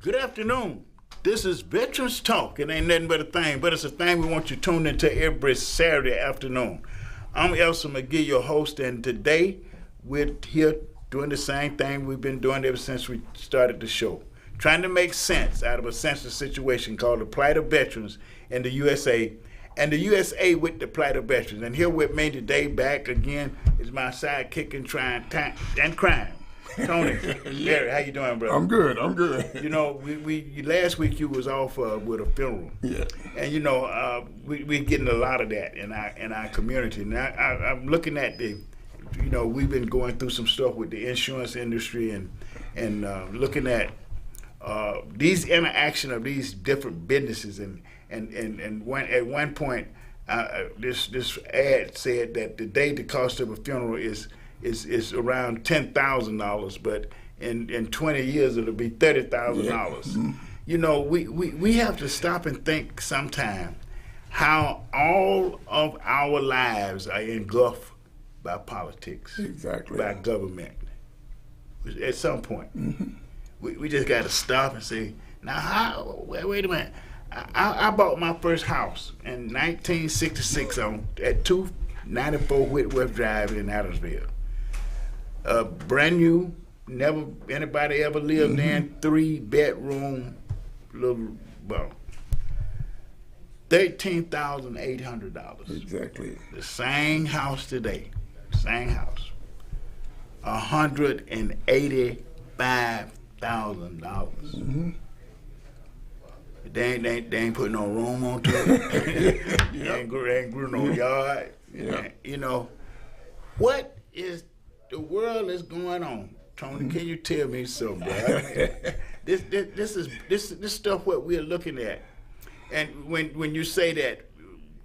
Good afternoon. This is Veterans Talk. It ain't nothing but a thing, but it's a thing we want you tuned into every Saturday afternoon. I'm Elsa McGee, your host, and today we're here doing the same thing we've been doing ever since we started the show. Trying to make sense out of a senseless situation called the plight of veterans in the USA, and the USA with the plight of veterans. And here with me today, back again, is my sidekick and crime. Tony, Larry, how you doing, brother? I'm good. You know, we last week you was off with a funeral. Yeah. And you know, we getting a lot of that in our community. Now I'm looking at we've been going through some stuff with the insurance industry and looking at these interaction of these different businesses and at one point this ad said that today the cost of a funeral is around $10,000, but in 20 years it'll be $30,000. Yeah. Mm-hmm. You know, we have to stop and think sometime how all of our lives are engulfed by politics, Exactly. by government. At some point, we just got to stop and say, now wait a minute. I bought my first house in 1966 at 294 Whitworth Drive in Adamsville. Brand new, never anybody ever lived in, 3-bedroom, little, well, $13,800. Exactly. The same house today, same house, $185,000. They ain't putting no room onto it. They ain't grew no yard. Yeah. You know, what is the world is going on, Tony? Can you tell me something, bro? This stuff what we're looking at, and when you say that,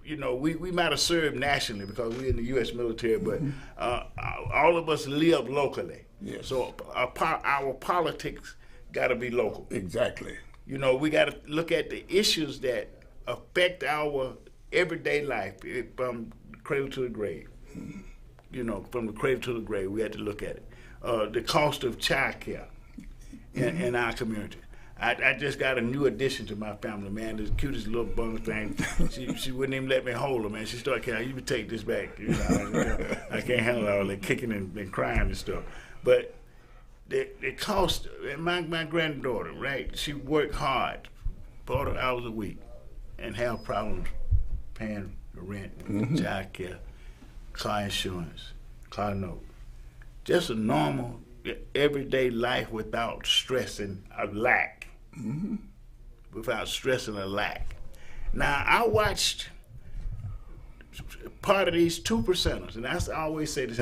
you know, we might have served nationally because we're in the U.S. military, but all of us live locally. Yes. So our politics got to be local. Exactly. You know, we got to look at the issues that affect our everyday life from cradle to the grave. You know, from the cradle to the grave, we had to look at it. The cost of child care in our community. I just got a new addition to my family, man. The cutest little bum thing. She wouldn't even let me hold her, man. She started crying, you can take this back. You know, I can't handle all that kicking and crying and stuff. But the cost, my granddaughter, right, she worked hard, 40 hours a week, and have problems paying the rent, child care, car insurance, car note. Just a normal, everyday life without stressing a lack. Without stressing a lack. Now, I watched part of these 2%ers, and I always say this.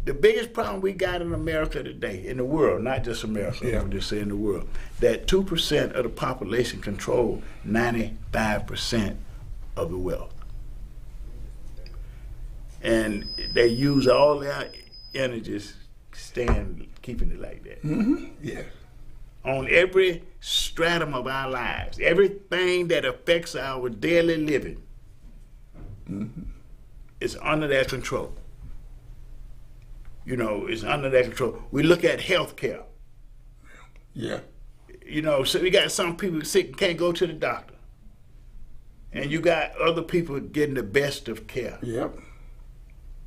The biggest problem we got in America today, in the world, not just America, I'm just saying the world, that 2% of the population control 95% of the wealth. And they use all their energies keeping it like that. Yeah. On every stratum of our lives, everything that affects our daily living is under their control. You know, it's under their control. We look at health care. Yeah. You know, so we got some people sick and can't go to the doctor. And you got other people getting the best of care. Yep.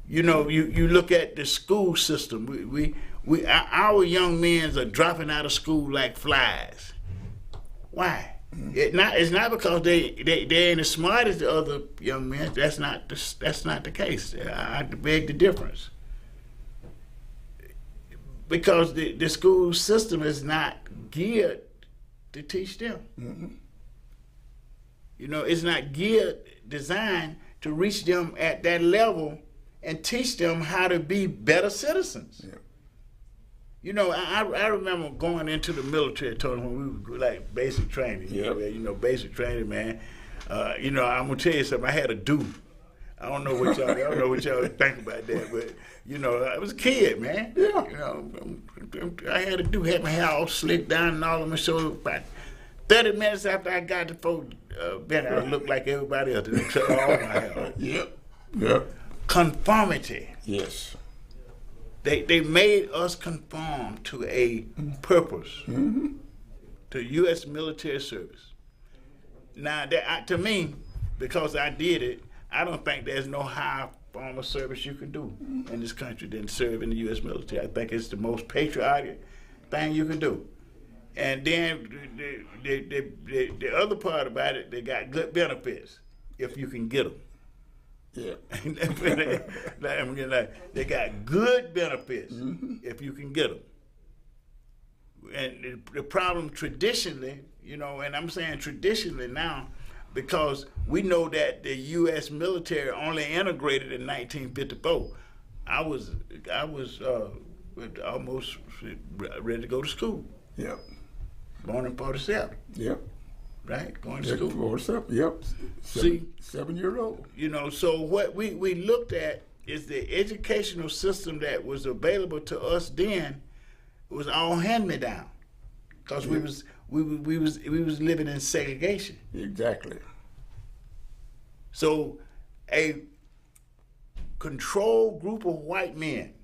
You know, you look at the school system. Our young men are dropping out of school like flies. Why? It's not because they ain't as smart as the other young men. That's not the case. I beg the difference. Because the school system is not geared to teach them. You know, it's not designed to reach them at that level and teach them how to be better citizens. Yeah. You know, I remember going into the military, Tony, when we were like basic training. Yep. You know, basic training, man. You know, I'm gonna tell you something. I had a do. I don't know what y'all think about that, but you know, I was a kid, man. Yeah. You know, I had a do, had my hair all slicked down and all of my shoulders. About 30 minutes after I got to Fort Benning, I looked like everybody else. They cut all my hair. Yep. Conformity. Yes. They made us conform to a purpose, to to U.S. military service. Now, to me, because I did it, I don't think there's no higher form of service you can do in this country than serve in the U.S. military. I think it's the most patriotic thing you can do. And then the other part about it, they got good benefits if you can get them. Yeah. They got good benefits if you can get them. And the problem traditionally, you know, and I'm saying traditionally now, because we know that the U.S. military only integrated in 1954. I was almost ready to go to school. Yep. Born in 47. Yep. Right? Going to school. 47. Yep. See? 7-year-old. You know, so what we looked at is the educational system that was available to us then was all hand-me-down, because we was living in segregation. Exactly. So a controlled group of white men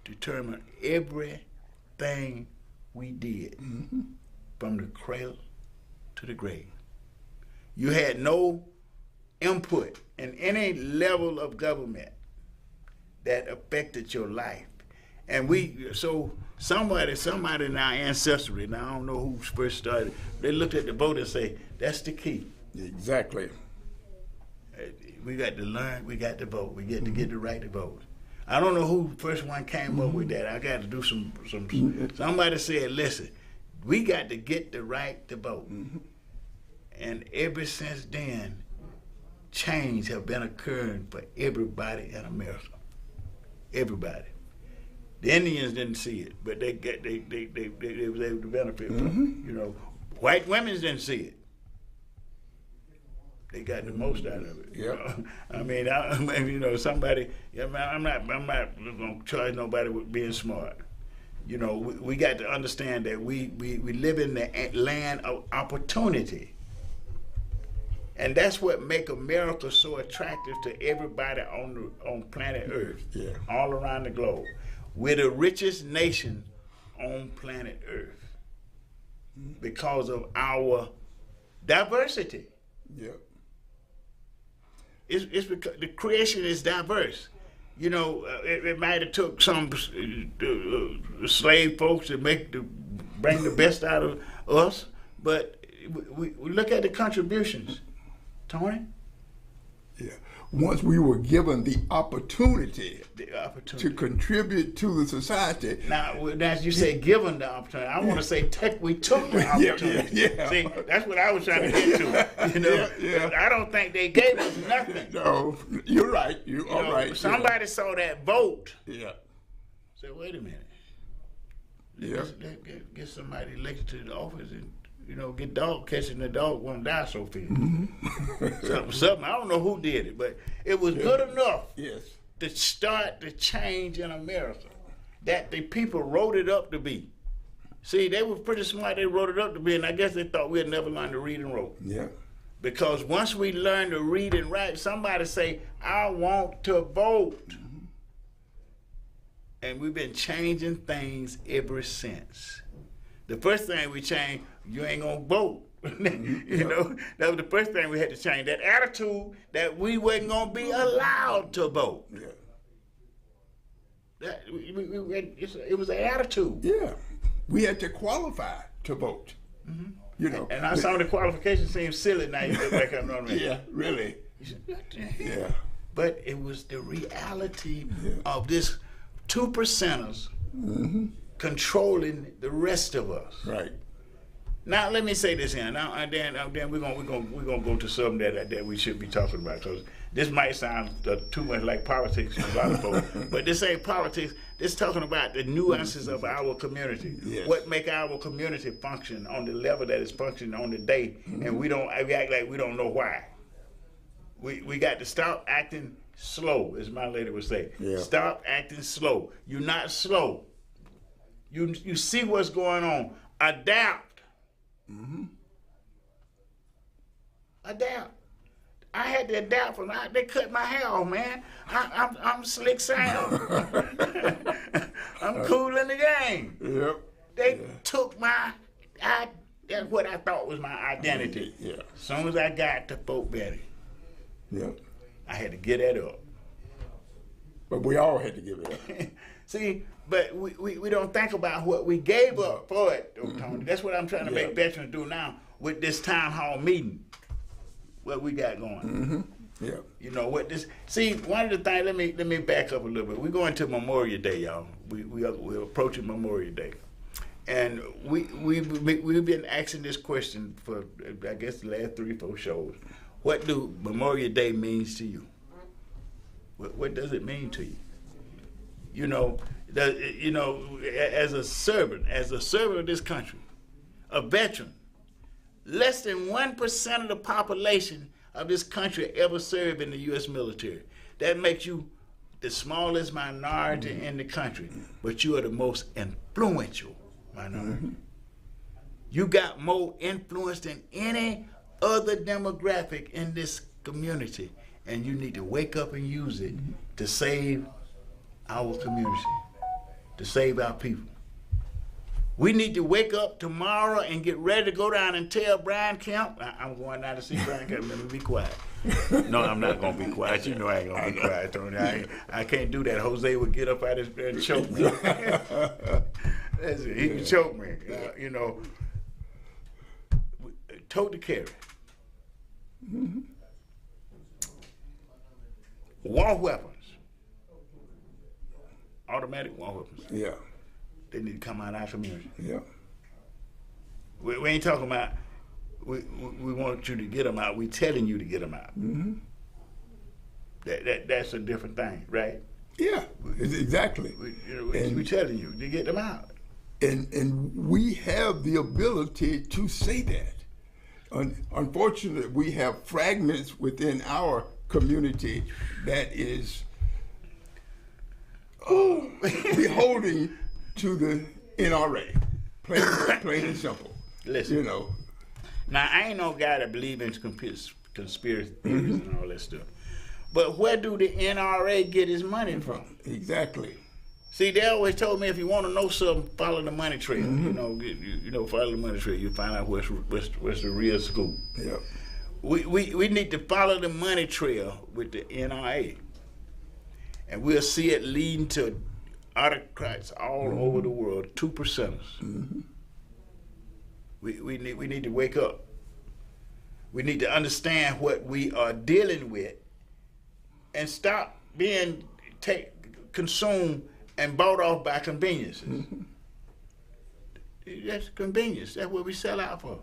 determined everything we did, from the cradle to the grave. You had no input in any level of government that affected your life. And so somebody in our ancestry, now I don't know who first started, they looked at the vote and say, that's the key. Exactly. We got to learn, we got to vote, we get to get the right to vote. I don't know who first one came up with that. I got to do some somebody said, listen, we got to get the right to vote. And ever since then, change have been occurring for everybody in America. Everybody. The Indians didn't see it, but they was able to benefit from it. You know, white women didn't see it. They got the most out of it. Yep. I mean, you know, somebody. I'm not gonna charge nobody with being smart. You know, we got to understand that we live in the land of opportunity, and that's what make America so attractive to everybody on planet Earth, all around the globe. We're the richest nation on planet Earth because of our diversity. Yep. It's because the creation is diverse. You know, it might have took some slave folks to bring the best out of us, but we look at the contributions. Tony? Yeah. Once we were given the opportunity to contribute to the society. Now, as you say, given the opportunity, I want to say we took the opportunity. Yeah. See, that's what I was trying to get to. You know, I don't think they gave us nothing. No, you're right. You're all right. Somebody saw that vote. Yeah. Said, wait a minute. Yeah. Get somebody elected to the office and, you know, get dog catching the dog won't die so fast. Something. I don't know who did it, but it was good enough to start the change in America that the people wrote it up to be. See, they were pretty smart. They wrote it up to be, and I guess they thought we'd never learn to read and write. Yeah. Because once we learn to read and write, somebody say, I want to vote. And we've been changing things ever since. The first thing we changed, you ain't gonna vote. You know, that was the first thing we had to change. That attitude that we wasn't gonna be allowed to vote. Yeah. It was an attitude. Yeah. We had to qualify to vote. You know. And I saw the qualifications seem silly now. You look back up on me. Yeah, really. You said, what the hell? Yeah. But it was the reality of this 2%ers controlling the rest of us. Right. Now let me say this here. Now and then we're gonna go to something that we should be talking about, because this might sound too much like politics to a lot of folks, but this ain't politics. This talking about the nuances of our community. Yes. What make our community function on the level that it's functioning on the day, and we act like we don't know why. We got to stop acting slow, as my lady would say. Yeah. Stop acting slow. You're not slow. You see what's going on. Adapt. Adapt. I had to adapt from. They cut my hair off, man. I'm Slick Sam. I'm cool in the game. Yep. They took that's what I thought was my identity. Yeah. As soon as I got to Fort Benning, I had to get that up. But we all had to give it up. See, but we don't think about what we gave up for it, Tony. That's what I'm trying to make veterans do now with this town hall meeting. What we got going. Yeah. You know what this? See, one of the things. Let me back up a little bit. We're going to Memorial Day, y'all. We're approaching Memorial Day, and we've been asking this question for I guess the last 3-4 shows. What do Memorial Day means to you? What does it mean to you? You know, as a servant of this country, a veteran, less than 1% of the population of this country ever served in the U.S. military. That makes you the smallest minority in the country, but you are the most influential minority. You got more influence than any other demographic in this community, and you need to wake up and use it to save our community, to save our people. We need to wake up tomorrow and get ready to go down and tell Brian Kemp. I'm going down to see Brian Kemp. Let me be quiet. No, I'm not going to be quiet. You know I ain't going to be quiet, Tony. I can't do that. Jose would get up out of his bed and choke me. That's it. He can choke me. You know, tote to carry. War weapons. Automatic war weapons. Yeah. They need to come out of our community. Yeah. We ain't talking about, we want you to get them out. We telling you to get them out. That's a different thing, right? Yeah, exactly. We telling you to get them out. And we have the ability to say that. Unfortunately, we have fragments within our community that is beholding to the NRA, plain and simple. Listen, you know. Now I ain't no guy that believe in conspiracy theories and all that stuff, but where do the NRA get his money from? Exactly. See, they always told me if you want to know something, follow the money trail. You know, follow the money trail. You find out what's the real scoop. Yeah. We need to follow the money trail with the NRA, and we'll see it leading to autocrats all over the world, 2%ers. We need to wake up. We need to understand what we are dealing with, and stop being consumed and bought off by conveniences. That's convenience. That's what we sell out for.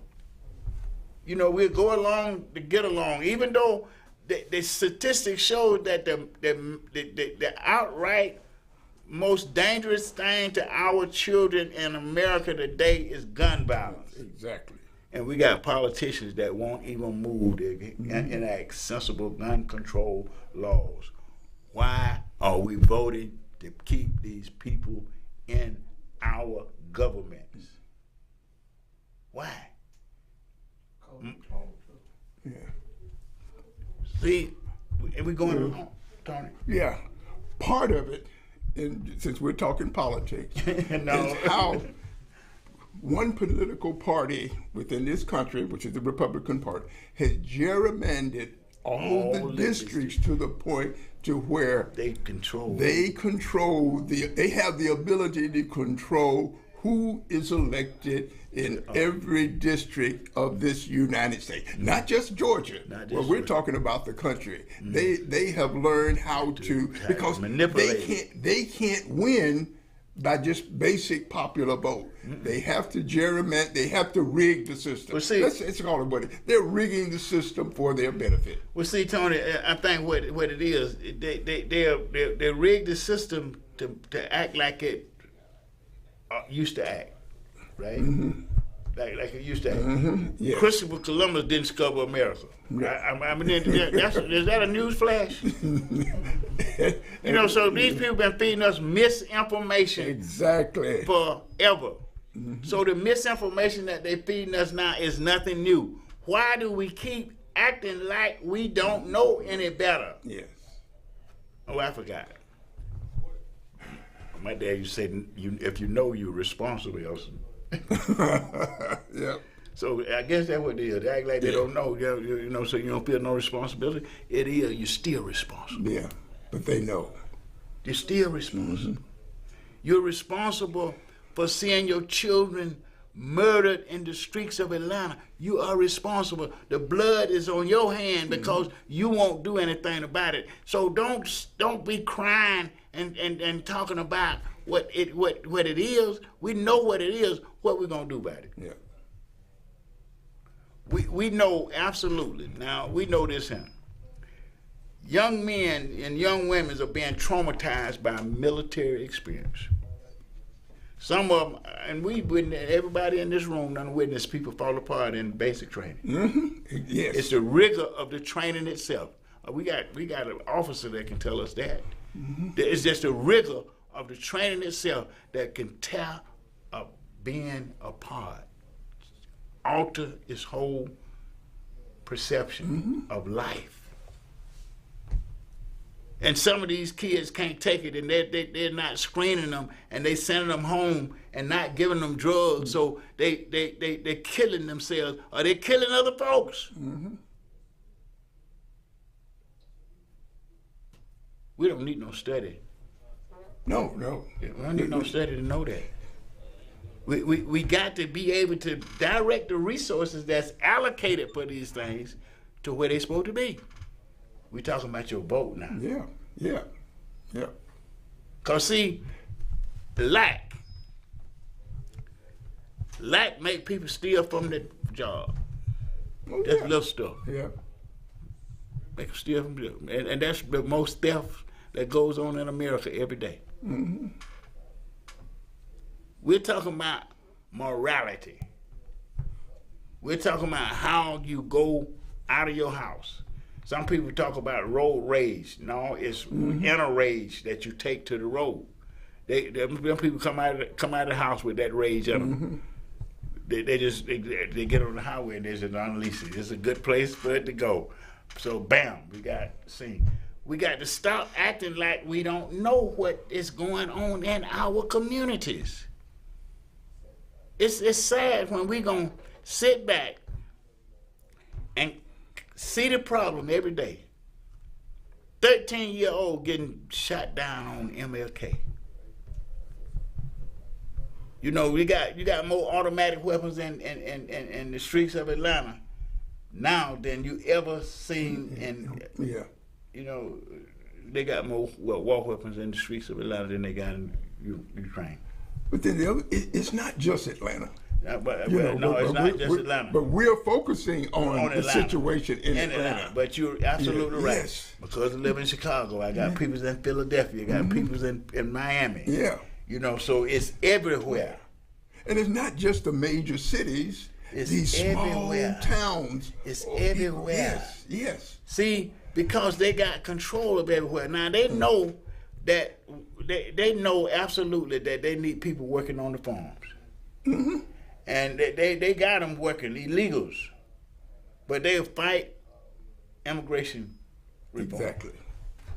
You know, we'll go along to get along, even though the statistics show that the outright most dangerous thing to our children in America today is gun violence. Exactly. And we got politicians that won't even move to enact sensible gun control laws. Why are we voting to keep these people in our governments? Why? Yeah. See, and we're going on, Tony. Yeah. Part of it, and since we're talking politics, is how one political party within this country, which is the Republican Party, has gerrymandered all the districts to the point to where they have the ability to control who is elected in every district of this United States. Not just Georgia. We're talking about the country. They have learned how to because they can't win by just basic popular vote. They have to gerrymander, they have to rig the system. Well, see, let's call it what it is. They're rigging the system for their benefit. Well, see, Tony, I think what it is, they rig the system to act like it used to act, right? Like it used to act. Yes. Christopher Columbus didn't discover America. I mean, is that a news flash? You know, so these people been feeding us misinformation exactly forever. So the misinformation that they feeding us now is nothing new. Why do we keep acting like we don't know any better? Yes. Oh, I forgot. My dad used to say, if you know, you're responsible. Yeah. So I guess that's what it is. They act like they don't know, you know, so you don't feel no responsibility. It is, you're still responsible. Yeah, but they know. You're still responsible. You're responsible for seeing your children murdered in the streets of Atlanta. You are responsible. The blood is on your hand because you won't do anything about it. So don't be crying and talking about what it is. We know what it is. What we're gonna do about it? Yeah. We know absolutely. Now we know this here. Young men and young women are being traumatized by military experience. Some of them, and everybody in this room done witnessed people fall apart in basic training. Yes. It's the rigor of the training itself. We got an officer that can tell us that. It's just the rigor of the training itself that can tear a being apart, alter its whole perception of life. And some of these kids can't take it, and they're not screening them, and they sending them home and not giving them drugs, so they're killing themselves, or they're killing other folks. We don't need no study. No. We don't need no study to know that. We got to be able to direct the resources that's allocated for these things to where they're supposed to be. We talking about your vote now. Yeah. Cause see, lack make people steal from the job. That's little stuff. Yeah. Make them steal from the job. And that's the most theft that goes on in America every day. We're talking about morality. We're talking about how you go out of your house. Some people talk about road rage. No, it's inner rage that you take to the road. Them people come out of the house with that rage in them. They get on the highway and they just unleash it. It's a good place for it to go. So bam, we got seen. We got to stop acting like we don't know what is going on in our communities. It's sad when we gonna sit back and see the problem every day. 13-year-old getting shot down on MLK. You know, you got more automatic weapons in the streets of Atlanta now than you ever seen in. Yeah. You know, they got more war weapons in the streets of Atlanta than they got in Ukraine. But then it's not just Atlanta. It's not just Atlanta. But we're focusing on the situation in Atlanta. But you're absolutely right. Yes. Because I live in Chicago, I got people in Philadelphia, I got people in Miami. Yeah. You know, so it's everywhere. And it's not just the major cities. It's these everywhere. small towns. It's everywhere. Yes. See, because they got control of everywhere. Now they know that they know absolutely that they need people working on the farms. And they got them working, illegals. But they'll fight immigration reform. Exactly.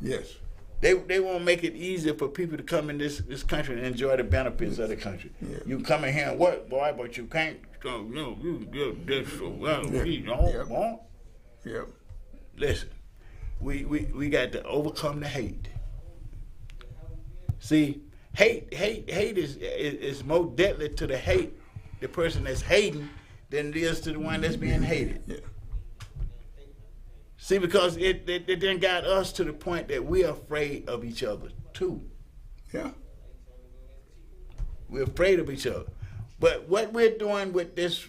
Yes. They won't make it easier for people to come in this country and enjoy the benefits of the country. Yeah. You come in here and work, boy, but you can't. You don't want. Yep. Listen, we got to overcome the hate. See, hate is more deadly to the person that's hating than it is to the one that's being hated. Yeah. See, because it then got us to the point that we're afraid of each other too. Yeah. We're afraid of each other. But what we're doing with this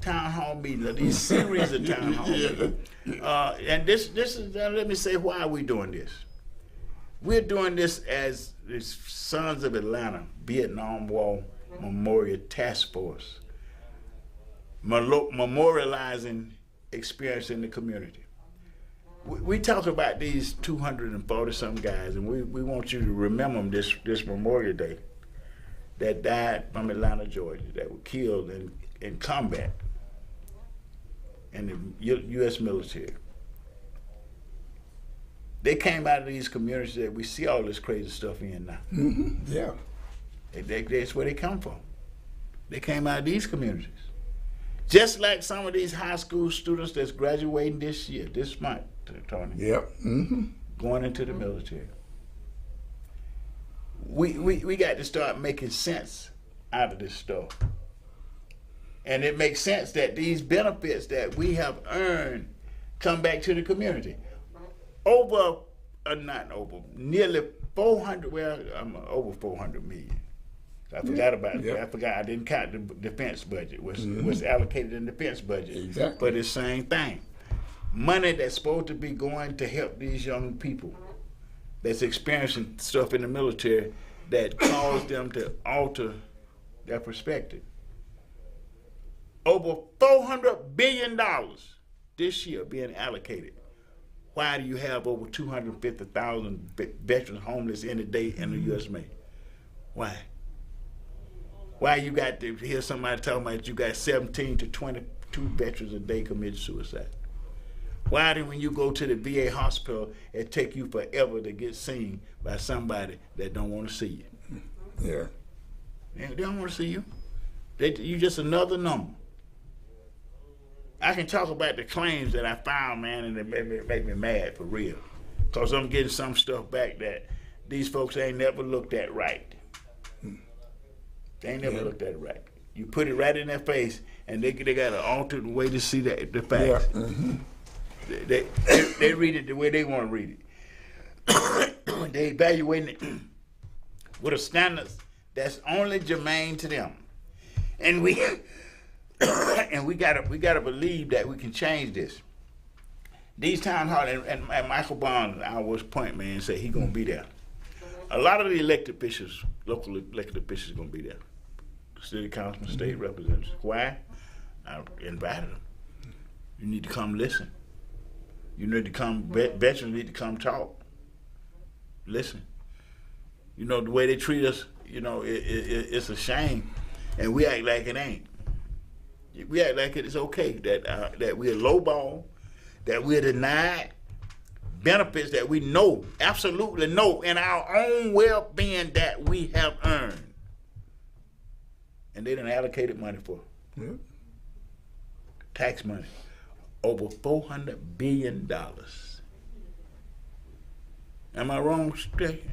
town hall meeting, these series of town hall meetings, and this is, let me say why we're doing this. We're doing this as the Sons of Atlanta Vietnam War Memorial Task Force, memorializing experience in the community. We talk about these 240-something guys, and we want you to remember them this Memorial Day that died from Atlanta, Georgia, that were killed in combat in the U.S. military. They came out of these communities that we see all this crazy stuff in now. Mm-hmm. Yeah. That's where they come from. They came out of these communities. Just like some of these high school students that's graduating this month, Tony. Yep. Mm-hmm. Going into the military. We got to start making sense out of this stuff. And it makes sense that these benefits that we have earned come back to the community. Nearly 400, over 400 million. I forgot about it. I forgot. I didn't count the defense budget. Was allocated in the defense budget. Exactly. But it's the same thing. Money that's supposed to be going to help these young people that's experiencing stuff in the military that caused them to alter their perspective. Over $400 billion this year being allocated. Why do you have over 250,000 veterans homeless in a day in the U.S. May? Why? Why you got to hear somebody talking about you got 17 to 22 veterans a day commit suicide? Why do when you go to the VA hospital, it take you forever to get seen by somebody that don't want to see you? Yeah. They don't want to see you. You just another number. I can talk about the claims that I found, man, and it make me mad for real. Because I'm getting some stuff back that these folks ain't never looked at right. They ain't never looked at it right. You put it right in their face, and they got an altered way to see the facts. Yeah. Mm-hmm. They read it the way they want to read it. They evaluate it with a standard that's only germane to them, and we gotta believe that we can change this. These town halls, and Michael Bond, our point man, said he gonna be there. A lot of the elected officials, local elected officials, gonna be there. City councilman, state representatives. Why? I invited them. You need to come listen. You need to come. Veterans need to come talk. Listen. You know the way they treat us. You know it's a shame, and we act like it ain't. We act like it is okay that we're lowball, that we're denied benefits that we know, absolutely know, in our own well-being that we have earned. And they done allocated money for tax money, over $400 billion. Am I wrong, Steve?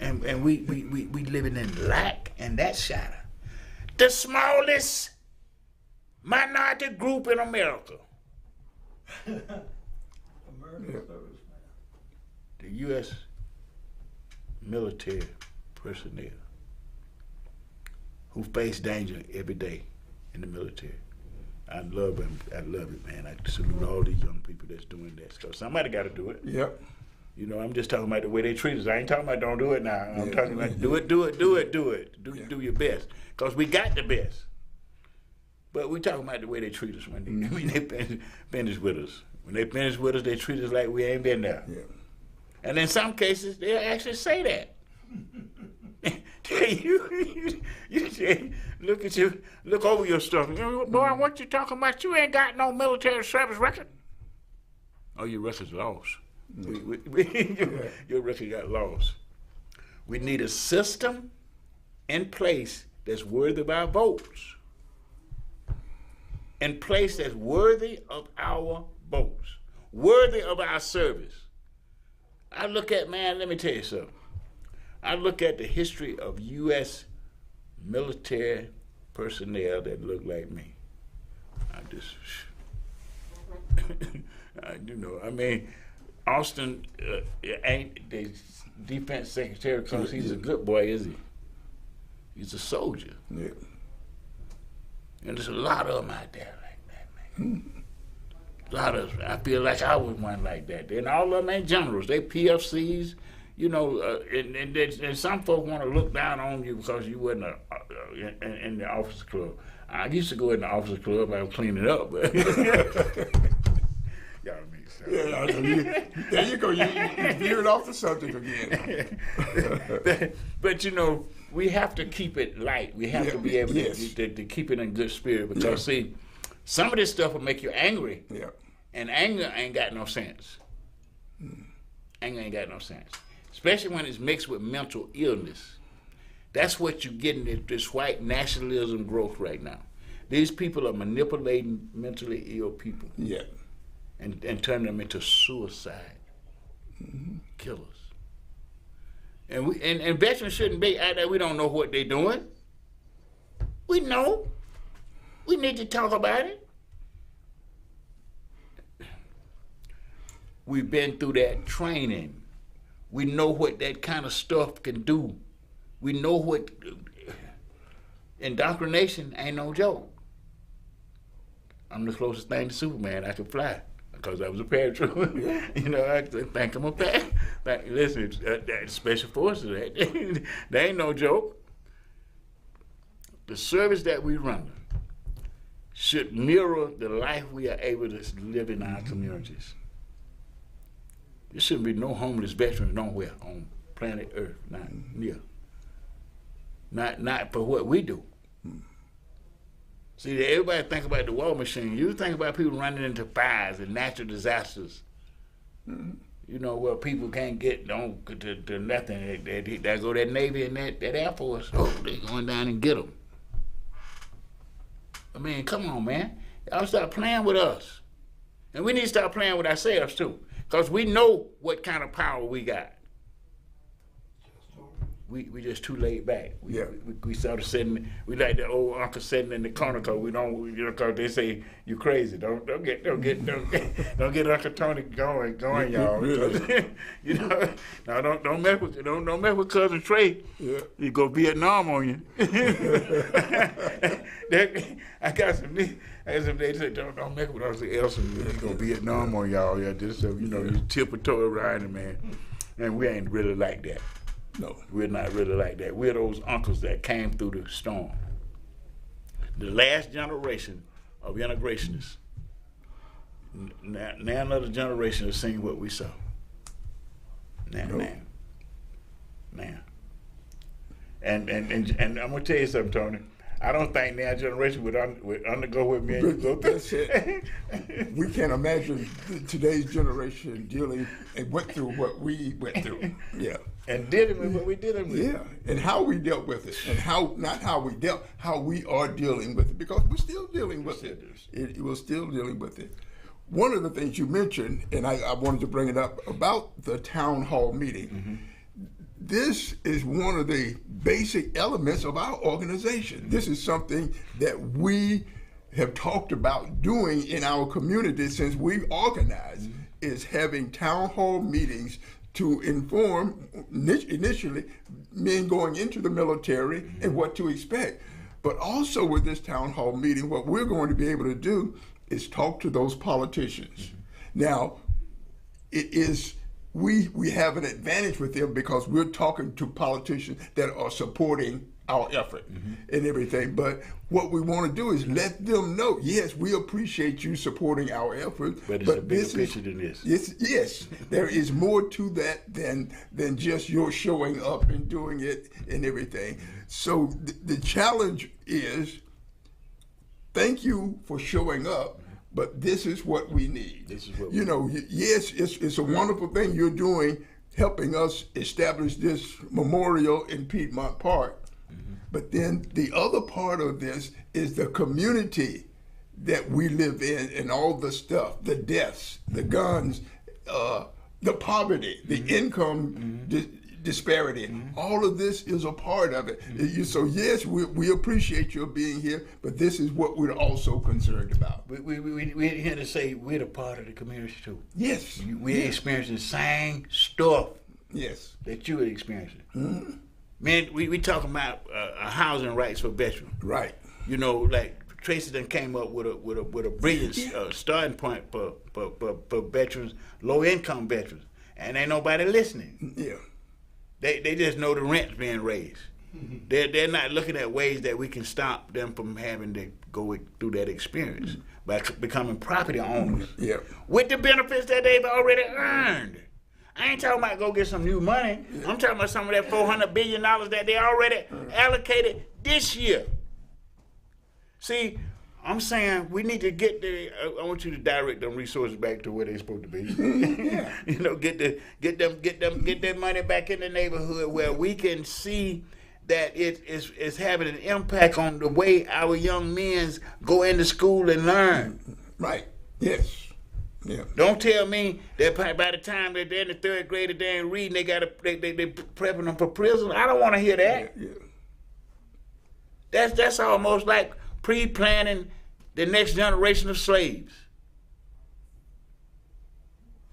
And we living in lack and that shadow. The smallest minority group in America. The U.S. military personnel who face danger every day in the military. I love it. I love it, man. I salute all these young people that's doing this. Because somebody got to do it. Yep. You know, I'm just talking about the way they treat us. I ain't talking about don't do it now. I'm talking about do it. Do your best. Because we got the best. But we talking about the way they treat us when they finish with us. When they finish with us, they treat us like we ain't been there. Yeah. And in some cases, they'll actually say that. You say, look at you, look over your stuff. Boy, what you talking about? You ain't got no military service record. Oh, your record's lost. Your record got lost. We need a system in place that's worthy of our votes. In place that's worthy of our votes. Worthy of our service. I look at, man, let me tell you something. I look at the history of U.S. military personnel that look like me. Austin ain't the defense secretary because he's a good boy, is he? He's a soldier. Yeah. And there's a lot of them out there like that, man. A lot of them. I feel like I was one like that. And all of them ain't generals. They PFCs. You know, and some folks want to look down on you because you wasn't in the officers club. I used to go in the officers club. I was cleaning up. But y'all make sense. Yeah, there you go. You veered off the subject again. but you know, we have to keep it light. We have to be able to keep it in good spirit because see, some of this stuff will make you angry. Yeah. And anger ain't got no sense. ain't got no sense. Especially when it's mixed with mental illness. That's what you're getting, this white nationalism growth right now. These people are manipulating mentally ill people. Yeah. And turning them into suicide killers. And veterans shouldn't be out there, we don't know what they're doing. We know. We need to talk about it. We've been through that training. We know what that kind of stuff can do. We know what indoctrination ain't no joke. I'm the closest thing to Superman I could fly because I was a paratrooper. You know, I think I'm a listen, special forces, that ain't no joke. The service that we run should mirror the life we are able to live in our communities. There shouldn't be no homeless veterans nowhere on planet Earth, not near. Not for what we do. See, everybody think about the war machine. You think about people running into fires and natural disasters. You know, where people can't get to nothing. There go that Navy and that Air Force. Oh, they going down and get them. I mean, come on, man. Y'all start playing with us. And we need to start playing with ourselves, too. Because we know what kind of power we got. We just too laid back. We started sitting. We like the old uncle sitting in the corner because we don't. You know, because they say you crazy. Don't get Uncle Tony going, y'all. You know, now don't mess with Cousin Trey. Yeah. You go Vietnam on you. I got some. They said don't mess with us else. You go Vietnam on y'all. Yeah, just so you know, you tiptoe around it, man. And we ain't really like that. No, we're not really like that. We're those uncles that came through the storm. The last generation of integrationists. Now another generation has seen what we saw. Now. And I'm gonna tell you something, Tony. I don't think now generation would undergo what me and you go through. That's it. We can't imagine today's generation went through what we went through. Yeah. And dealing with what we dealing with. Yeah. And how we dealt with it. And how we are dealing with it. Because we're still dealing with it. We're still dealing with it. One of the things you mentioned, and I wanted to bring it up, about the town hall meeting. This is one of the basic elements of our organization. This is something that we have talked about doing in our community since we've organized, is having town hall meetings to inform initially men going into the military and what to expect. But also with this town hall meeting, what we're going to be able to do is talk to those politicians. Now, it is we have an advantage with them because we're talking to politicians that are supporting our effort and everything. But what we want to do is let them know, yes, we appreciate you supporting our effort. But it's a bigger picture than this. Yes, there is more to that than just your showing up and doing it and everything. So the challenge is, thank you for showing up. But this is what we need. This is what yes, it's a wonderful thing you're doing, helping us establish this memorial in Piedmont Park. But then the other part of this is the community that we live in and all the stuff, the deaths, the guns, the poverty, the income disparity. All of this is a part of it. So yes, we appreciate your being here, but this is what we're also concerned about. We're here to say we're a part of the community too. Yes. We're experiencing the same stuff that you are experiencing. Man, we talking about housing rights for veterans. Right. You know, like Tracy done came up with a brilliant starting point for veterans, low income veterans, and ain't nobody listening. Yeah. They just know the rent's being raised. They're not looking at ways that we can stop them from having to go through that experience by becoming property owners with the benefits that they've already earned. I ain't talking about go get some new money. I'm talking about some of that $400 billion that they already allocated this year. See, I'm saying we need to get I want you to direct them resources back to where they're supposed to be. Yeah. You know, get that money back in the neighborhood where we can see that it's having an impact on the way our young men go into school and learn. Right. Yes. Yeah. Don't tell me that by the time that they're in the third grade and they ain't reading, they prepping them for prison. I don't want to hear that. Yeah. That's almost like pre-planning the next generation of slaves.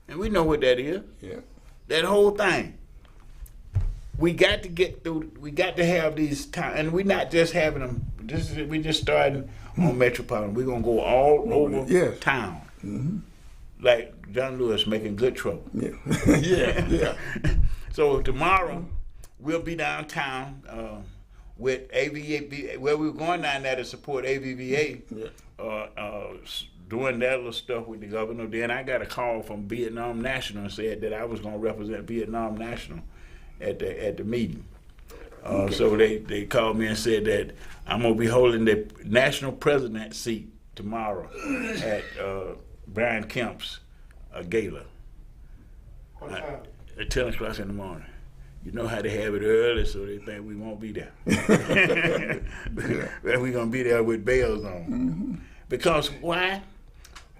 And we know what that is. Yeah. That whole thing. We got to get through. We got to have these times, and we're not just having them. We just starting on Metropolitan. We're gonna go all over town. Mm-hmm. Like John Lewis making good trouble. Yeah. Yeah. So tomorrow we'll be downtown with AVA, where we were going down there to support AVVA, doing that little stuff with the governor. Then I got a call from Vietnam National and said that I was going to represent Vietnam National at the meeting. So they called me and said that I'm going to be holding the national president seat tomorrow at Brian Kemp's gala at 10 o'clock in the morning. You know how they have it early, so they think we won't be there. We're going to be there with bells on. Mm-hmm. Because why?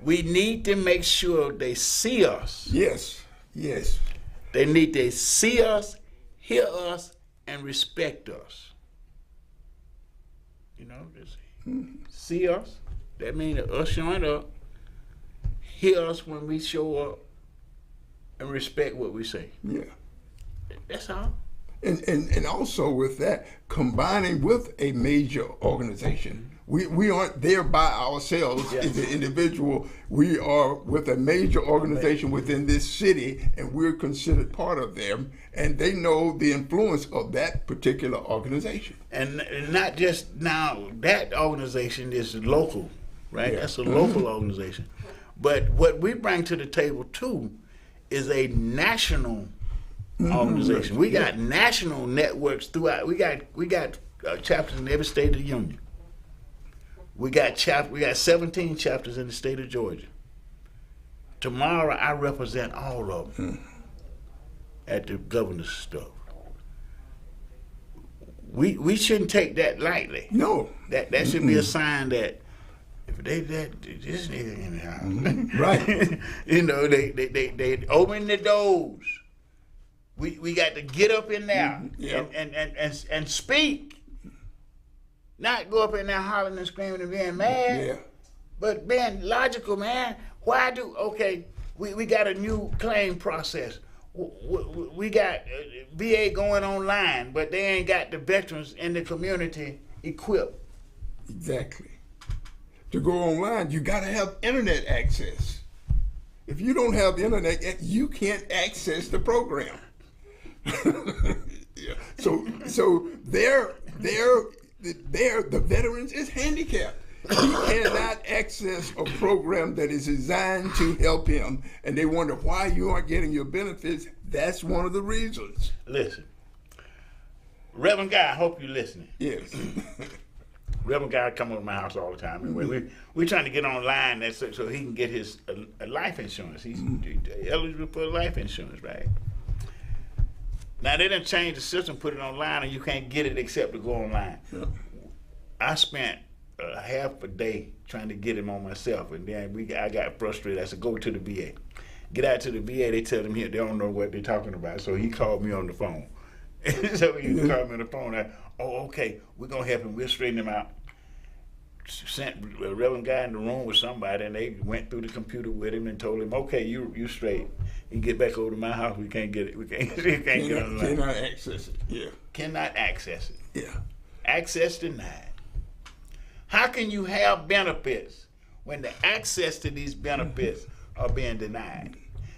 We need to make sure they see us. Yes. Yes. They need to see us, hear us, and respect us. You know, just see us. That means us showing up, hear us when we show up, and respect what we say. Yeah. That's all. And also with that, combining with a major organization. We aren't there by ourselves as an individual. We are with a major organization within this city, and we're considered part of them, and they know the influence of that particular organization. And not just now, that organization is local, right? Yeah. That's a local organization. But what we bring to the table, too, is a national organization. We got national networks throughout. We got chapters in every state of the union. We got 17 chapters in the state of Georgia. Tomorrow I represent all of them at the governor's stuff. We shouldn't take that lightly. No. That should be a sign that if this nigga in the house, right? You know, they open the doors. We got to get up in there and speak. Not go up in there hollering and screaming and being mad, but being logical, man. We got a new claim process. We got VA going online, but they ain't got the veterans in the community equipped. Exactly. To go online, you got to have internet access. If you don't have internet, you can't access the program. So the veterans is handicapped. He cannot access a program that is designed to help him, and they wonder why you aren't getting your benefits. That's one of the reasons. Listen, Reverend Guy, I hope you're listening. Yes. Reverend Guy come over to my house all the time. Anyway, we're trying to get online so he can get his life insurance. He's eligible for life insurance, right? Now, they didn't change the system, put it online, and you can't get it except to go online. Yeah. I spent half a day trying to get him on myself, and then I got frustrated. I said, go to the VA. Get out to the VA, they tell him here, they don't know what they're talking about. So he called me on the phone. So he called me on the phone. Okay, we're going to help him. We'll straighten him out. Sent a Reverend Guy in the room with somebody, and they went through the computer with him and told him, okay, you straight. You get back over to my house, we can't get it. We can't get online. Cannot access it, yeah. Cannot access it. Yeah. Access denied. How can you have benefits when the access to these benefits are being denied?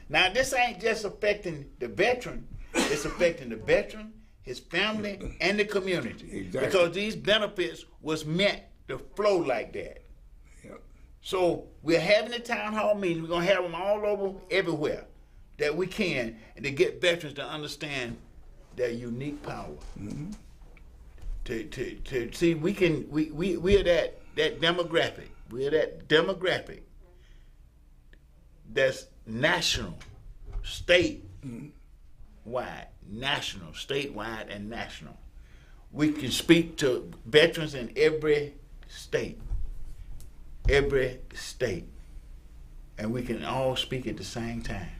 Now, this ain't just affecting the veteran. It's affecting the veteran, his family, and the community. Exactly. Because these benefits was meant to flow like that. Yep. So we're having a town hall meeting. We're going to have them all over everywhere that we can, and to get veterans to understand their unique power. Mm-hmm. To see we are that demographic. We're that demographic that's national, statewide, national, statewide, and national. We can speak to veterans in every state, and we can all speak at the same time.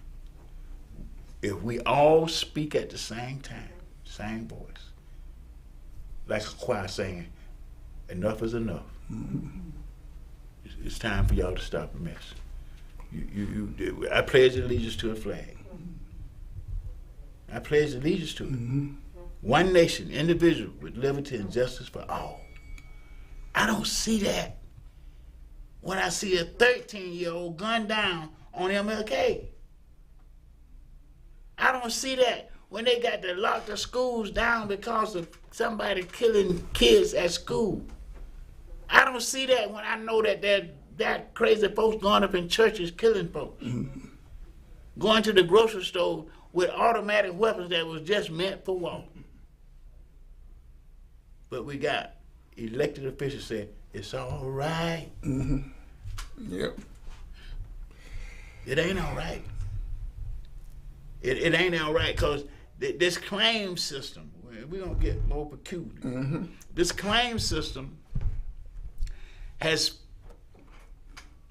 If we all speak at the same time, same voice, like a choir saying, enough is enough. It's time for y'all to stop the mess. I pledge allegiance to a flag. I pledge allegiance to it. One nation, individual, with liberty and justice for all. I don't see that when I see a 13-year-old gunned down on MLK. I don't see that when they got to lock the schools down because of somebody killing kids at school. I don't see that when I know that that crazy folks going up in churches killing folks. Going to the grocery store with automatic weapons that was just meant for war. But we got elected officials saying, it's all right. Yep. It ain't all right. It ain't all right because this claim system, we're going to get more peculiar. This claim system has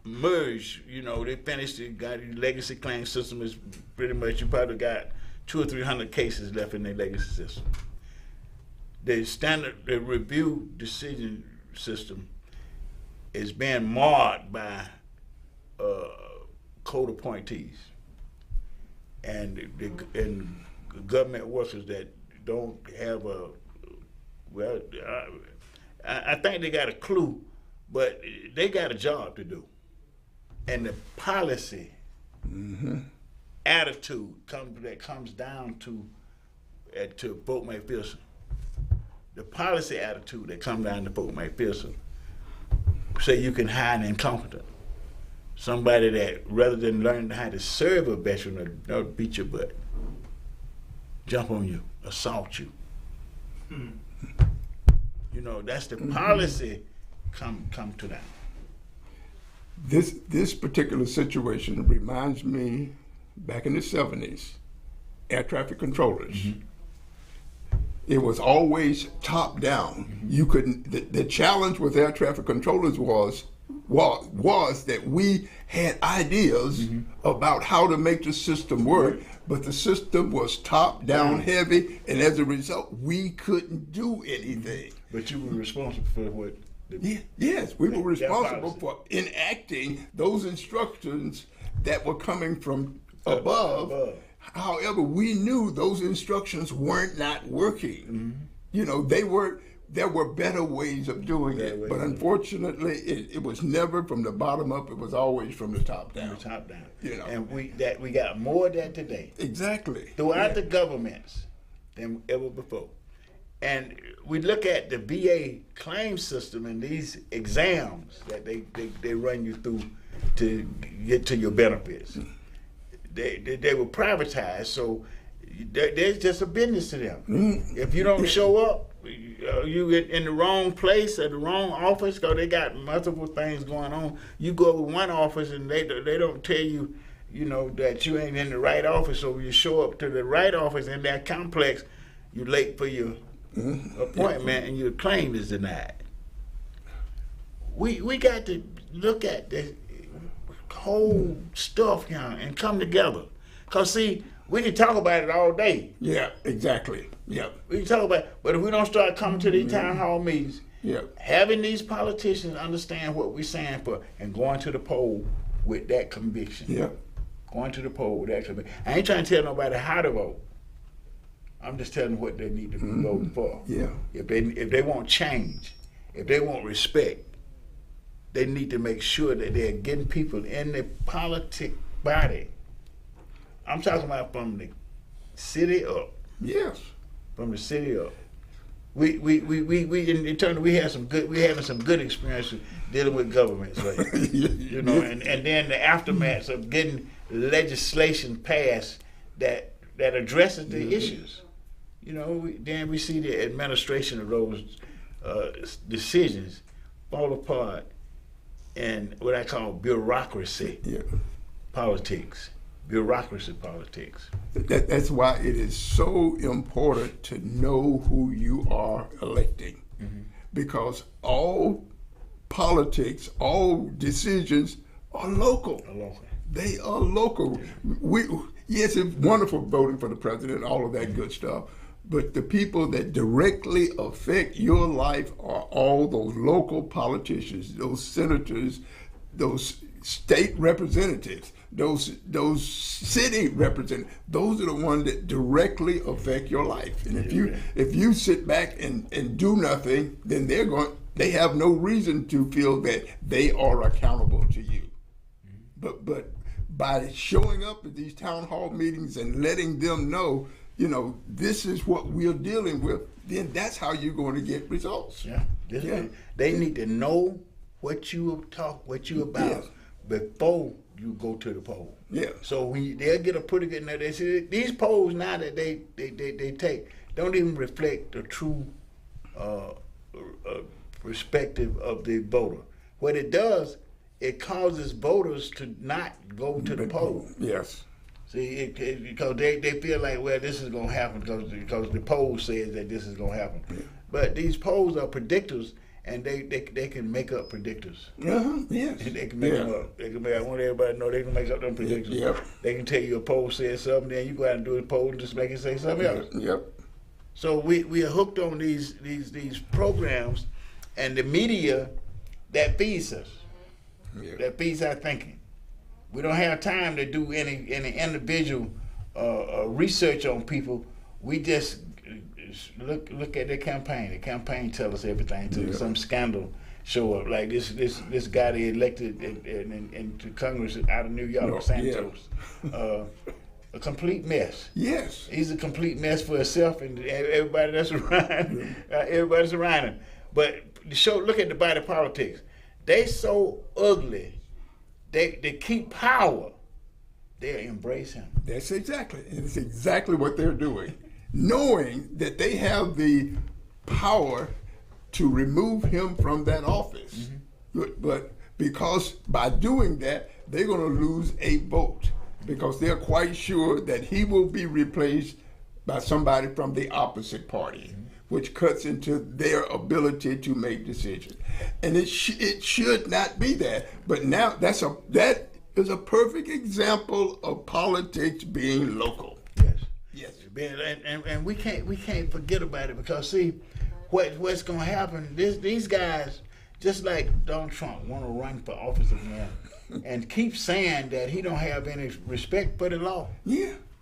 merged, they finished it, got the legacy claim system is pretty much, you probably got 200 or 300 cases left in the legacy system. The review decision system is being marred by code appointees and government workers that don't have I think they got a clue, but they got a job to do. And the policy attitude that comes down to Fort McPherson. The policy attitude that comes down to Fort McPherson say you can hire an incompetent. Somebody that rather than learn how to serve a veteran or beat your butt, jump on you, assault you. That's the policy come to that. This particular situation reminds me back in the 70s, air traffic controllers. It was always top down. You couldn't. The challenge with air traffic controllers was that we had ideas about how to make the system work, but the system was top down heavy, and as a result, we couldn't do anything. But you were responsible for what? Yes, we were responsible for enacting those instructions that were coming from above. However, we knew those instructions weren't not working. There were better ways of doing it, but unfortunately, it was never from the bottom up. It was always from the top down. From the top down. And we got more of that today. Exactly. Throughout the governments than ever before. And we look at the VA claim system and these exams that they run you through to get to your benefits. They were privatized, so there's just a business to them. If you don't show up, you get in the wrong place or the wrong office, because they got multiple things going on. You go to one office and they don't tell you, that you ain't in the right office, so you show up to the right office in that complex, you're late for your appointment and your claim is denied. We got to look at this whole stuff and come together. Because, see, we can talk about it all day. Yeah, exactly. Yeah. We can talk about it, but if we don't start coming to these town hall meetings, having these politicians understand what we're saying for and going to the poll with that conviction. Yeah. Going to the poll with that conviction. I ain't trying to tell nobody how to vote. I'm just telling them what they need to be voting for. Yeah. If they want change, if they want respect, they need to make sure that they're getting people in the politic body. I'm talking about from the city up. Yes. From the city up. We in turn we having some good experiences dealing with governments, right? And then the aftermath of getting legislation passed that addresses the issues. Then we see the administration of those decisions fall apart in what I call bureaucracy politics. Bureaucracy politics. That's why it is so important to know who you are electing, because all politics, all decisions are local. They are local. Yes, it's wonderful voting for the president, all of that good stuff, but the people that directly affect your life are all those local politicians, those senators, those state representatives, those city representatives. Those are the ones that directly affect your life. And if you sit back and do nothing, then they have no reason to feel that they are accountable to you. But by showing up at these town hall meetings and letting them know, this is what we're dealing with, then that's how you're going to get results. They need to know what you about before you go to the poll. So they'll get a pretty good know. They see these polls now that they take don't even reflect the true perspective of the voter. What it does, it causes voters to not go to the poll. Yes. See, because they feel like, well, this is going to happen because the poll says that this is going to happen. But these polls are predictors, and they can make up predictors. Yes. They can make them up. They can make. I want everybody to know they can make up them predictors. They can tell you a poll says something, then you go out and do a poll and just make it say something else. So we are hooked on these programs, and the media that feeds us. That feeds our thinking. We don't have time to do any individual research on people. We just look at their campaign. The campaign tells us everything. Till some scandal show up, like this guy they elected into Congress out of New York, Santos. A complete mess. Yes, he's a complete mess for himself and everybody that's around. Everybody's around him. But look at the body politics. They so ugly. They keep power. They embrace him. That's exactly. It's exactly what they're doing, knowing that they have the power to remove him from that office. But because by doing that, they're going to lose a vote, because they're quite sure that he will be replaced by somebody from the opposite party, which cuts into their ability to make decisions. And it should not be that. But now that is a perfect example of politics being local. Yes. And we can't forget about it, because see what's going to happen. These guys, just like Donald Trump, want to run for office again and keep saying that he don't have any respect for the law.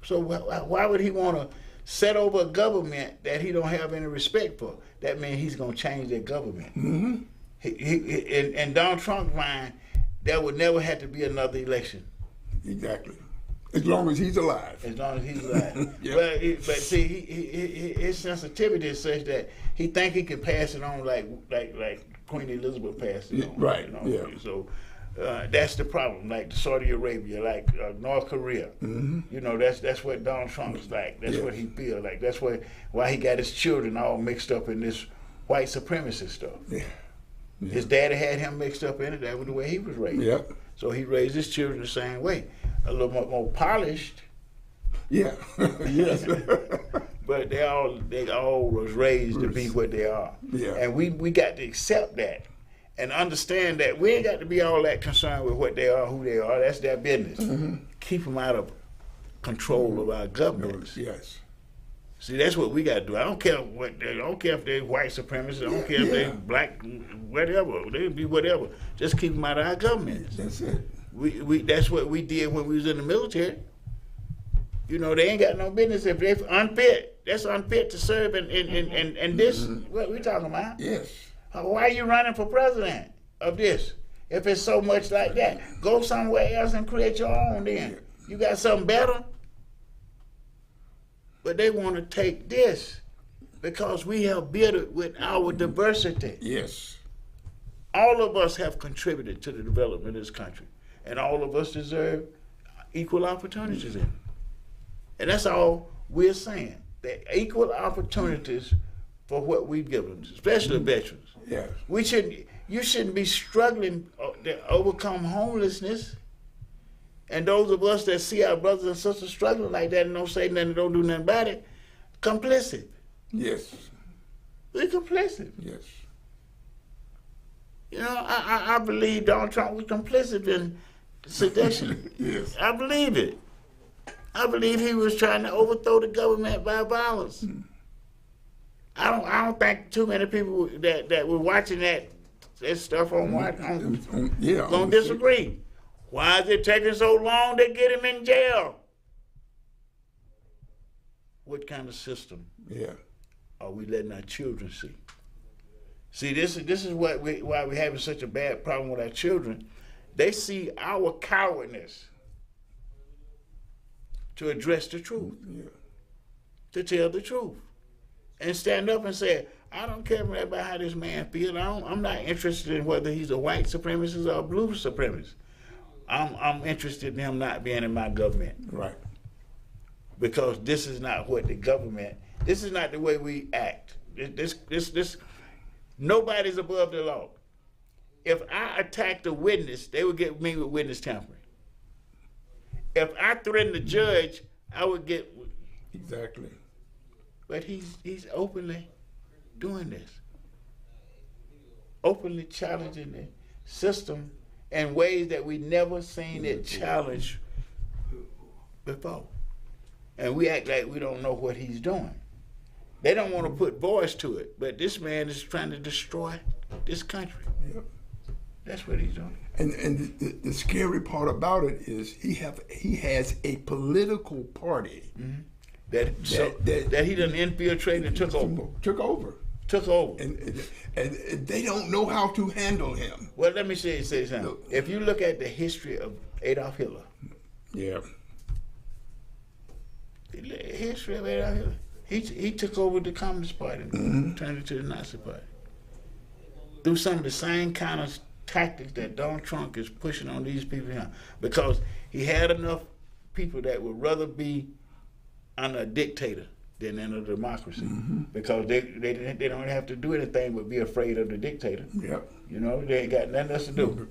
So why would he want to set over a government that he don't have any respect for? That means he's going to change that government. In Donald Trump's mind, there would never have to be another election. Exactly. As long as he's alive. As long as he's alive. But see, his sensitivity is such that he think he can pass it on like Queen Elizabeth passed it on. Right. So that's the problem. Like Saudi Arabia, like North Korea. That's what Donald Trump's like. That's what he feels like. That's why he got his children all mixed up in this white supremacist stuff. His daddy had him mixed up in it. That was the way he was raised. So he raised his children the same way, a little more polished. Yes. But they all was raised to be what they are. And we got to accept that and understand that we ain't got to be all that concerned with what they are, who they are. That's their business. Keep them out of control of our governments. See, that's what we got to do. I don't care if they're white supremacists. I don't care if they're black, whatever. They can be whatever. Just keep them out of our governments. That's it. That's what we did when we was in the military. They ain't got no business if they're unfit. That's unfit to serve in this. What we talking about? Why are you running for president of this? If it's so much like that, go somewhere else and create your own then. You got something better? But they want to take this because we have built it with our diversity. All of us have contributed to the development of this country, and all of us deserve equal opportunities in it. And that's all we're saying, that equal opportunities for what we've given, especially veterans. We shouldn't. You shouldn't be struggling to overcome homelessness. And those of us that see our brothers and sisters struggling like that and don't say nothing, don't do nothing about it, complicit. Yes. We're complicit. Yes. You know, I believe Donald Trump was complicit in sedition. Yes. I believe it. I believe he was trying to overthrow the government by violence. I don't think too many people that were watching that stuff gonna disagree. Why is it taking so long to get him in jail? What kind of system are we letting our children see? See, this is why we're having such a bad problem with our children. They see our cowardness to address the truth, to tell the truth, and stand up and say, I don't care about how this man feels. I'm not interested in whether he's a white supremacist or a blue supremacist. I'm interested in him not being in my government. Right. Because this is not what the government, this is not the way we act. This nobody's above the law. If I attacked a witness, they would get me with witness tampering. If I threatened the judge, I would get... Exactly. But he's openly doing this. Openly challenging the system in ways that we never seen it challenged before. And we act like we don't know what he's doing. They don't want to put voice to it, but this man is trying to destroy this country. Yep. That's what he's doing. And the scary part about it is he has a political party that he done infiltrated and took over. Took over. And they don't know how to handle him. Well, let me say something. If you look at the history of Adolf Hitler. Yeah. The history of Adolf Hitler. He took over the Communist Party and turned it to the Nazi Party. Through some of the same kind of tactics that Donald Trump is pushing on these people here. Because he had enough people that would rather be under a dictator than in a democracy. Because they don't have to do anything but be afraid of the dictator. Yep. You know, they ain't got nothing else to do.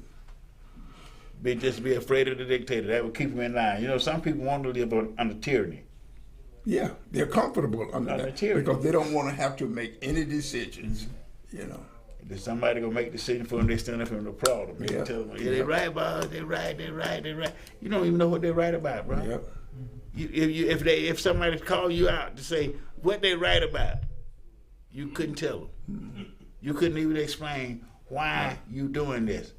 Just be afraid of the dictator. That would keep them in line. You know, some people want to live under tyranny. Yeah, they're comfortable under that tyranny. Because they don't want to have to make any decisions, you know. If somebody gonna make a decision for them, they stand up and applaud them. They tell them, they right, boss, they right. You don't even know what they right about, bro. Yep. If somebody call you out to say what they right about, you couldn't tell them. You couldn't even explain why you doing this.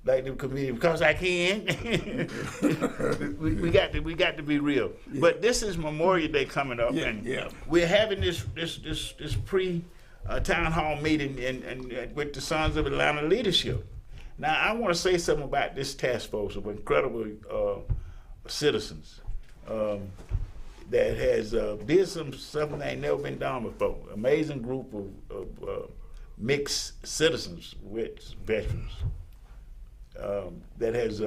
Like the comedian, because I can. we got to be real. Yeah. But this is Memorial Day coming up, and we're having this pre town hall meeting and with the Sons of Atlanta leadership. Now I want to say something about this task force of incredible citizens that has did some stuff that ain't never been done before. Amazing group of mixed citizens with veterans. That has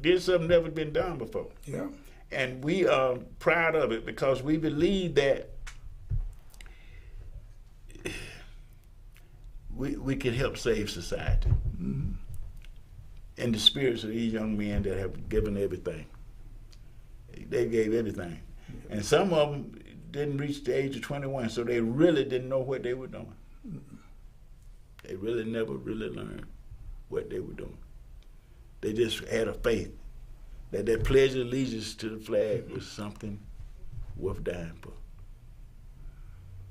did something never been done before. Yeah. And we are proud of it because we believe that we can help save society. In the spirits of these young men that have given everything. They gave everything. And some of them didn't reach the age of 21, so they really didn't know what they were doing. They really never really learned what they were doing. They just had a faith that their pledge of allegiance to the flag was something worth dying for.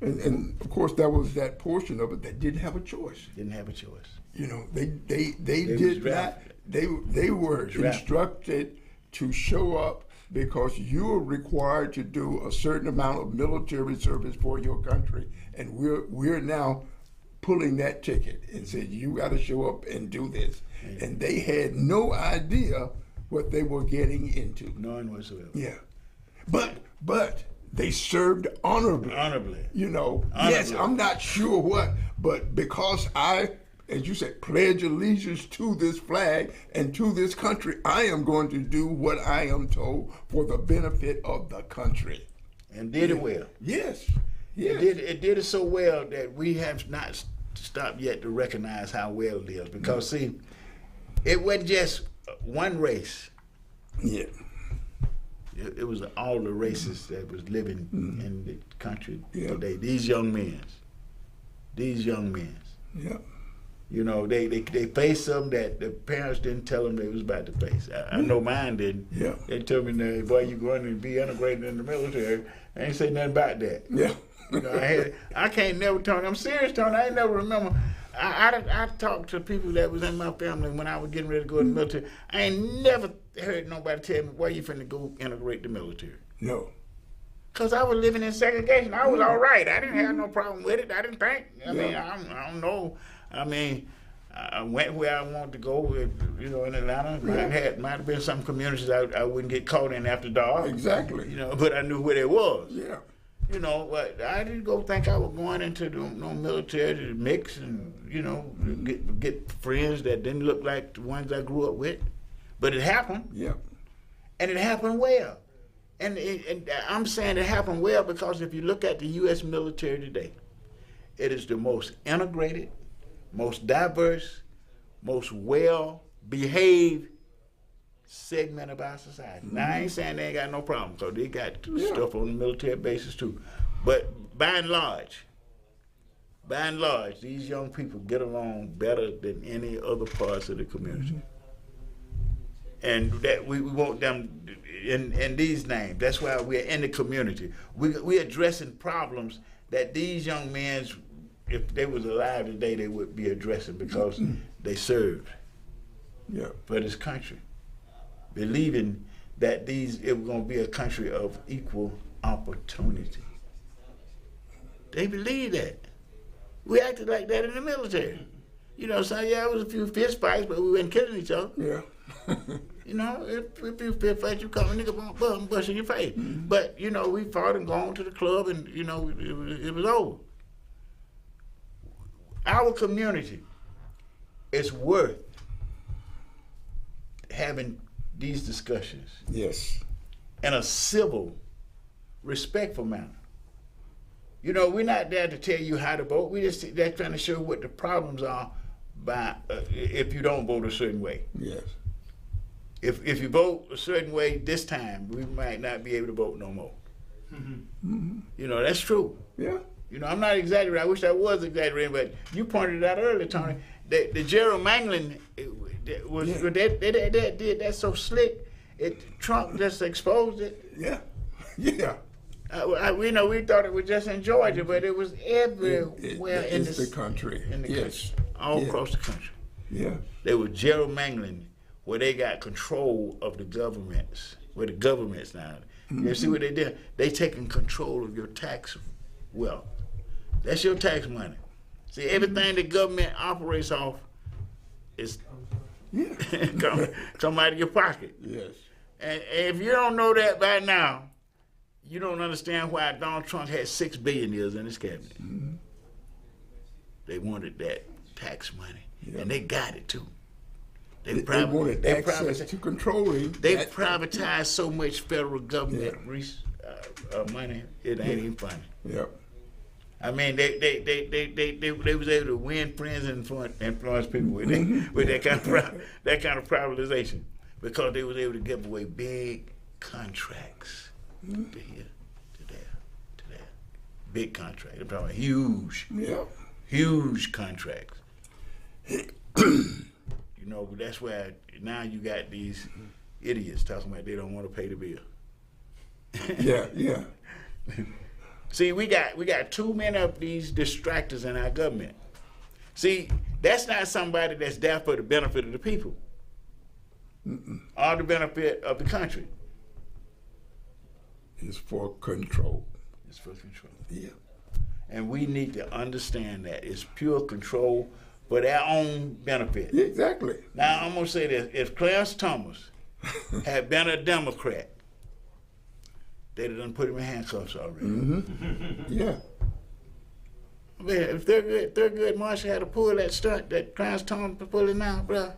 And of course, that was that portion of it that didn't have a choice. Didn't have a choice. You know, they did not. They were instructed to show up because you are required to do a certain amount of military service for your country, and we're now pulling that ticket and said you got to show up and do this. And they had no idea what they were getting into. None whatsoever. Yeah, but they served honorably. Honorably. You know, yes, I'm not sure what, but because I, as you said, pledge allegiance to this flag and to this country, I am going to do what I am told for the benefit of the country. And did it well. Yes. It did it so well that we have not stopped yet to recognize how well it is. Because, see, it wasn't just one race. Yeah. It was all the races that was living in the country today. These young men. Yeah. You know, they faced something that the parents didn't tell them they was about to face. I know mine didn't. Yeah. They told me, boy, you going to be integrated in the military. I ain't say nothing about that. Yeah. You know, I can't never Tony. I'm serious, Tony. I ain't never remember. I talked to people that was in my family when I was getting ready to go in the military. I ain't never heard nobody tell me, why you finna go integrate the military. No. Because I was living in segregation. I was all right. I didn't have no problem with it. I didn't think. I mean, I don't know. I mean, I went where I wanted to go with, you know, in Atlanta. Might have been some communities I wouldn't get caught in after dark. Exactly. You know, but I knew where they was. Yeah. You know, but I didn't go think I was going into no military to mix and, you know, get friends that didn't look like the ones I grew up with. But it happened. Yeah. And it happened well. And I'm saying it happened well because if you look at the U.S. military today, it is the most integrated, most diverse, most well-behaved segment of our society. Now, I ain't saying they ain't got no problem, because they got stuff on the military basis too. But by and large, these young people get along better than any other parts of the community. And that we want them in these names. That's why we're in the community. We're addressing problems that these young men, if they was alive today, they would be addressing, because they served for this country, believing that it was going to be a country of equal opportunity. They believe that. We acted like that in the military. You know, so yeah, it was a few fist fights, but we weren't killing each other. Yeah. You know, if you fist fight, you come a nigga bust in your face. But, you know, we fought and gone to the club, and, you know, it was over. Our community is worth having these discussions. Yes. In a civil, respectful manner. You know, we're not there to tell you how to vote. We're just there trying to show what the problems are by if you don't vote a certain way. Yes. If you vote a certain way this time, we might not be able to vote no more. You know, that's true. Yeah. You know, I'm not exaggerating. I wish I was exaggerating, but you pointed it out earlier, Tony. The gerrymandering was they did that so slick. Trump just exposed it. Yeah. Yeah. We know we thought it was just in Georgia, but it was everywhere in the country. In the country, all across the country. Yeah. They were gerrymandering where they got control of the governments. Where the governments now. You see what they did? They taking control of your tax wealth. That's your tax money. See, everything the government operates off is come out of your pocket. Yes. And if you don't know that by now, you don't understand why Donald Trump had $6 billion in his cabinet. They wanted that tax money, and they got it too. They wanted access to controlling. They privatized so much federal government money, it ain't even funny. Yep. I mean, they was able to win friends and influence people with that kind of privatization, because they was able to give away big contracts to here, to there, to there. Big contracts. I'm talking huge contracts. You know, that's why now you got these idiots talking about they don't want to pay the bill. Yeah. See, we got too many of these distractors in our government. See, that's not somebody that's there for the benefit of the people or the benefit of the country. It's for control. It's for control. Yeah. And we need to understand that it's pure control for their own benefit. Exactly. Now, I'm going to say this. If Clarence Thomas had been a Democrat, they'd have done put him in handcuffs already. Yeah. I mean, if Thurgood Marshall had to pull that stunt that Clarence Thomas was pulling now, bro,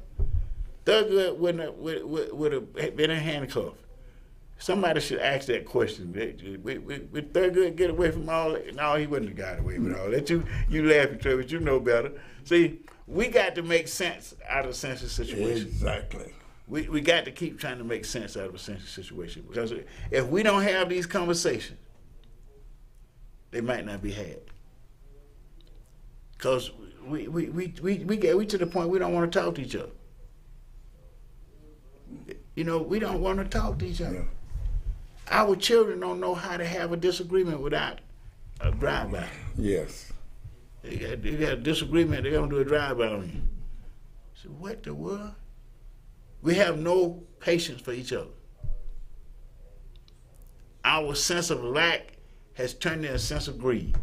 Thurgood would have been in handcuffs. Somebody should ask that question. Would Thurgood get away from all that? No, he wouldn't have got away with all that. You laughing, Trey, but you know better. See, we got to make sense out of a sensitive situation. Exactly. We got to keep trying to make sense out of a sensitive situation, because if we don't have these conversations, they might not be had. Because we to the point we don't want to talk to each other. You know, we don't want to talk to each other. Yeah. Our children don't know how to have a disagreement without a drive-by. Yes. They got a disagreement, they're going to do a drive-by on you. So what the world? We have no patience for each other. Our sense of lack has turned into a sense of greed.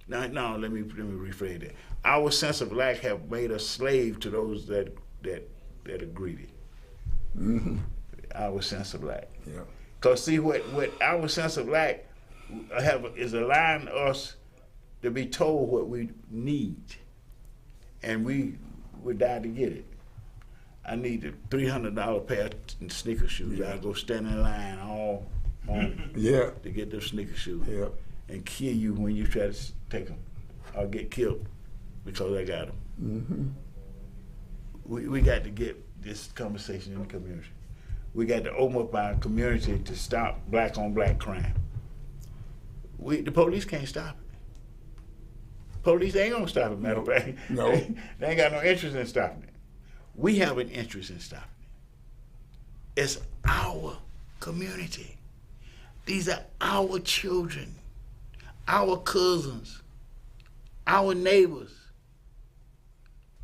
No, let me rephrase that. Our sense of lack have made us slave to those that are greedy. Mm-hmm. Our sense of lack. Yeah. Because see, what our sense of lack is allowing us to be told what we need, and we would die to get it. I need a $300 pair of sneaker shoes. Yeah. I go stand in line all morning to get those sneaker shoes, and kill you when you try to take them. I'll get killed because I got them. Mm-hmm. We got to get this conversation in the community. We got to open up our community to stop black on black crime. The police can't stop it. Police ain't gonna stop it, matter of fact. No. They ain't got no interest in stopping it. We have an interest in stopping it. It's our community. These are our children, our cousins, our neighbors,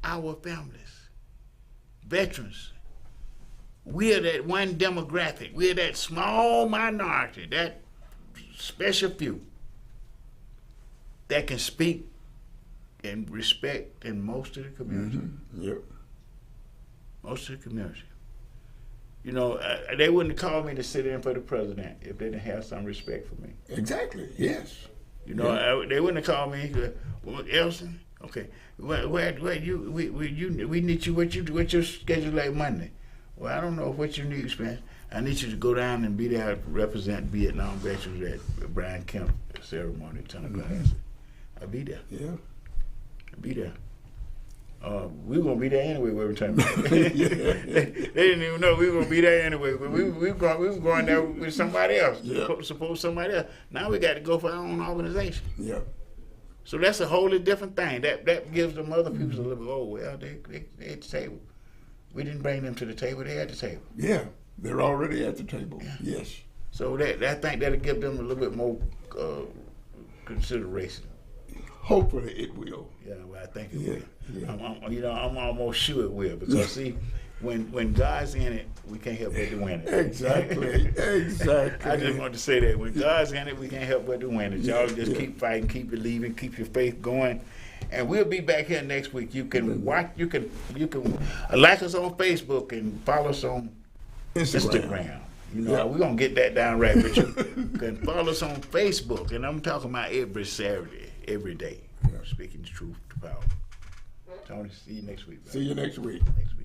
our families, veterans. We are that one demographic. We are that small minority, that special few that can speak and respect in most of the community. Mm-hmm. Yep. Most of the community. You know, they wouldn't have called me to sit in for the president if they didn't have some respect for me. Exactly. Yes. You know, they wouldn't have called me. Well, Elson, okay, where you we need you. What's your schedule like Monday? Well, I don't know what you need, Spence. I need you to go down and be there, represent Vietnam veterans at Brian Kemp ceremony at 10 o'clock. I'll be there. Yeah. I'll be there. We were gonna be there anyway. Every time they didn't even know we were gonna be there anyway. But we were going there with somebody else. Yeah. Suppose somebody else. Now we got to go for our own organization. Yeah. So that's a wholly different thing. That gives them other people a little bit. Oh well, they at the table. We didn't bring them to the table. They at the table. Yeah. They're already at the table. Yeah. Yes. So I think that'll give them a little bit more consideration. Hopefully it will. Yeah, well, I think it will. Yeah. I'm almost sure it will, because see, when God's in it, we can't help but to win it. Exactly. Exactly. I just want to say that when God's in it, we can't help but to win it. Y'all just keep fighting, keep believing, keep your faith going, and we'll be back here next week. You can watch. You can like us on Facebook and follow us on Instagram. You know, we're gonna get that down right, but you can follow us on Facebook, and I'm talking about every Saturday, every day. Speaking the truth to power. Tony, see you next week. See you next week. Next week.